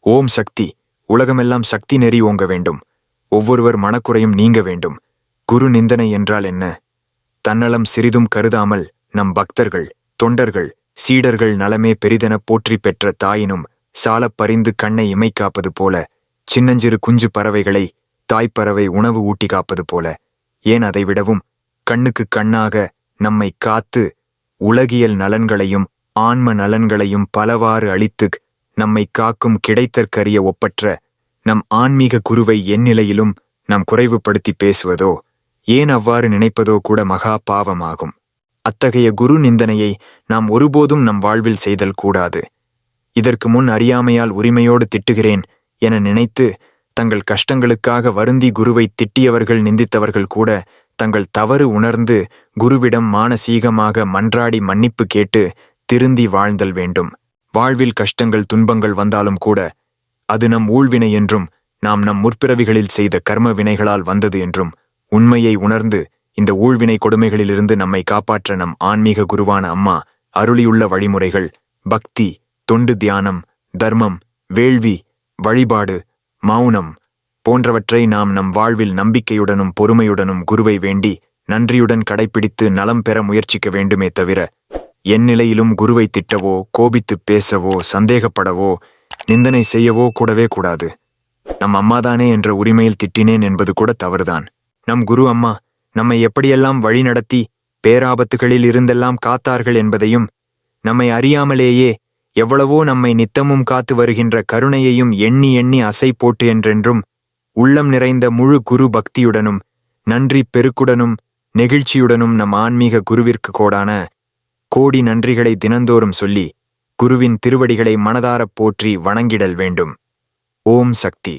ஓம் சக்தி. உலகமெல்லாம் சக்தி நெறி ஓங்க வேண்டும். ஒவ்வொருவர் மனக்குறையும் நீங்க வேண்டும். குரு நிந்தனை என்றால் என்ன? தன்னலம் சிறிதும் கருதாமல் நம் பக்தர்கள், தொண்டர்கள், சீடர்கள் நலமே பெரிதென போற்றி பெற்ற தாயினும் சாலப் பறிந்து கண்ணை இமைக்காப்பது போல, சின்னஞ்சிறு குஞ்சு பறவைகளை தாய்ப்பறவை உணவு ஊட்டி காப்பது போல, ஏன் அதைவிடவும் கண்ணுக்கு கண்ணாக நம்மை காத்து உலகியல் நலன்களையும் ஆன்ம நலன்களையும் பலவாறு அளித்து நம்மை காக்கும் கிடைத்தற்கரிய ஒப்பற்ற நம் ஆன்மீக குருவை எந்நிலையிலும் நாம் குறைவுபடுத்தி பேசுவதோ, ஏன் அவ்வாறு நினைப்பதோ கூட மகா பாவமாகும். அத்தகைய குரு நிந்தனையை நாம் ஒருபோதும் நம் வாழ்வில் செய்தல் கூடாது. இதற்கு முன் அறியாமையால் உரிமையோடு திட்டுகிறேன் என நினைத்து தங்கள் கஷ்டங்களுக்காக வருந்தி குருவை திட்டியவர்கள், நிந்தித்தவர்கள் கூட தங்கள் தவறு உணர்ந்து குருவிடம் மானசீகமாக மன்றாடி மன்னிப்பு கேட்டு திருந்தி வாழ்ந்தல் வேண்டும். வாழ்வில் கஷ்டங்கள் துன்பங்கள் வந்தாலும் கூட அது நம் ஊழ்வினை என்றும் நாம் நம் முற்பிறவிகளில் செய்த கர்ம வினைகளால் வந்தது என்றும் உண்மையை உணர்ந்து இந்த ஊழ்வினை கொடுமைகளிலிருந்து நம்மை காப்பாற்ற நம் ஆன்மீக குருவான அம்மா அருளியுள்ள வழிமுறைகள் பக்தி, தொண்டு, தியானம், தர்மம், வேள்வி, வழிபாடு, மௌனம் போன்றவற்றை நாம் நம் வாழ்வில் நம்பிக்கையுடனும் பொறுமையுடனும் குருவை வேண்டி நன்றியுடன் கடைப்பிடித்து நலம் பெற முயற்சிக்க வேண்டுமே தவிர, எந்நிலையிலும் குருவை திட்டவோ, கோபித்து பேசவோ, சந்தேகப்படவோ, நிந்தனை செய்யவோ கூடவே கூடாது. நம் அம்மாதானே என்ற உரிமையில் திட்டினேன் என்பது கூட தவறுதான். நம் குரு அம்மா நம்மை எப்படியெல்லாம் வழிநடத்தி பேராபத்துகளில் இருந்தெல்லாம் காத்தார்கள் என்பதையும், நம்மை அறியாமலேயே எவ்வளவோ நம்மை நித்தமும் காத்து வருகின்ற கருணையையும் எண்ணி எண்ணி அசை போட்டு என்றென்றும் உள்ளம் நிறைந்த முழு குரு பக்தியுடனும் நன்றி பெருக்குடனும் நெகிழ்ச்சியுடனும் நம் ஆன்மீக குருவிற்கு கோடி நன்றிகளை தினந்தோறும் சொல்லி குருவின் திருவடிகளை மனதாரப் போற்றி வணங்கிடல் வேண்டும். ஓம் சக்தி.